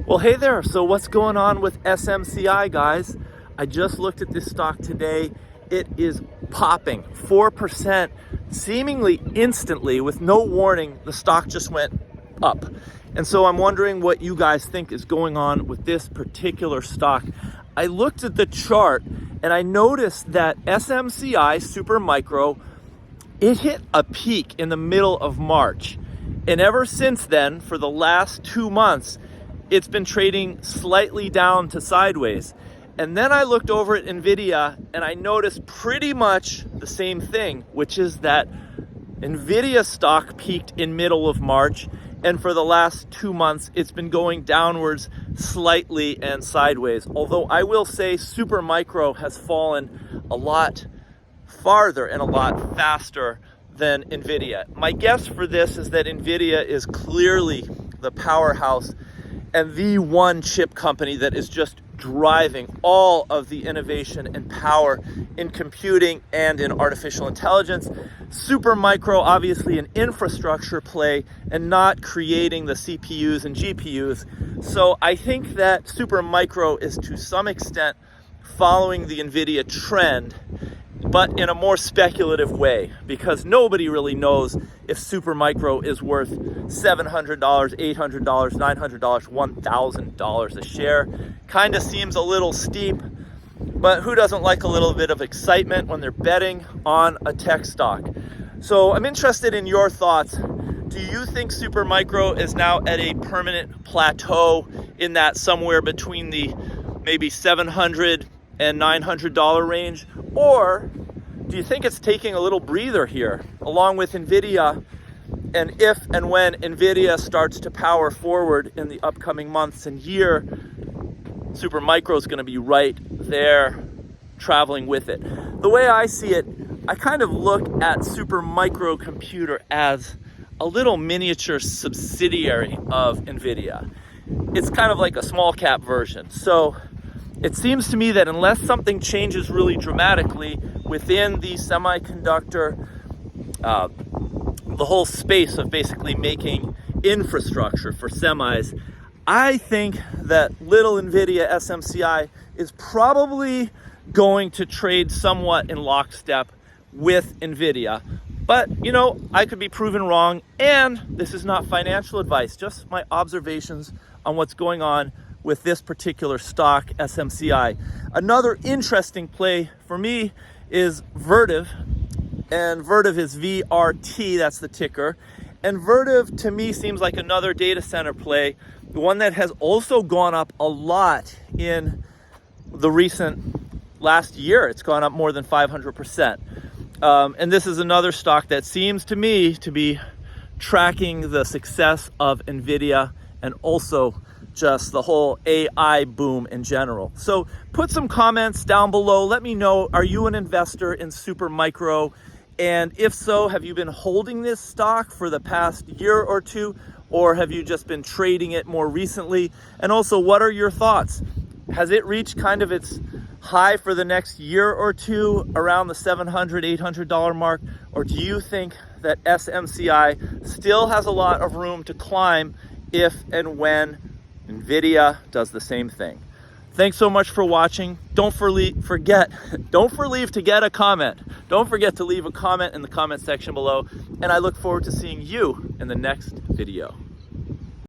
Well, hey there. So what's going on with SMCI, guys? I just looked at this stock today. It is popping 4% seemingly instantly with no warning. The stock just went up. And so I'm wondering what you guys think is going on with this particular stock. I looked at the chart and I noticed that SMCI Super Micro, it hit a peak in the middle of March. And ever since then, for the last 2 months, it's been trading slightly down to sideways. And then I looked over at NVIDIA and I noticed pretty much the same thing, which is that NVIDIA stock peaked in middle of March. And for the last 2 months, it's been going downwards slightly and sideways. Although I will say Super Micro has fallen a lot farther and a lot faster than NVIDIA. My guess for this is that NVIDIA is clearly the powerhouse and the one chip company that is just driving all of the innovation and power in computing and in artificial intelligence. Super Micro, obviously an infrastructure play and not creating the CPUs and GPUs. So I think that Super Micro is to some extent following the NVIDIA trend, but in a more speculative way, because nobody really knows if Super Micro is worth $700, $800, $900, $1,000 a share. Kind of seems a little steep, but who doesn't like a little bit of excitement when they're betting on a tech stock? So I'm interested in your thoughts. Do you think Super Micro is now at a permanent plateau in that somewhere between the maybe $700 and $900 range? Or do you think it's taking a little breather here along with NVIDIA? And if and when NVIDIA starts to power forward in the upcoming months and year, Super Micro is going to be right there traveling with it. The way I see it, I kind of look at Super Micro Computer as a little miniature subsidiary of NVIDIA. It's kind of like a small cap version. So it seems to me that unless something changes really dramatically within the semiconductor, the whole space of basically making infrastructure for semis, I think that little NVIDIA SMCI is probably going to trade somewhat in lockstep with NVIDIA. But, you know, I could be proven wrong, and this is not financial advice, just my observations on what's going on with this particular stock, SMCI. Another interesting play for me is Vertiv, and Vertiv is VRT, that's the ticker. And Vertiv to me seems like another data center play, one that has also gone up a lot in the recent last year. It's gone up more than 500%. And this is another stock that seems to me to be tracking the success of NVIDIA and also just the whole AI boom in general. So put some comments down below. Let me know, are you an investor in Super Micro? And if so, have you been holding this stock for the past year or two, or have you just been trading it more recently? And also, what are your thoughts? Has it reached kind of its high for the next year or two around the $700, $800 mark? Or do you think that SMCI still has a lot of room to climb if and when NVIDIA does the same thing? Thanks so much for watching. Don't forget to get a comment. Don't forget to leave a comment in the comment section below. And I look forward to seeing you in the next video.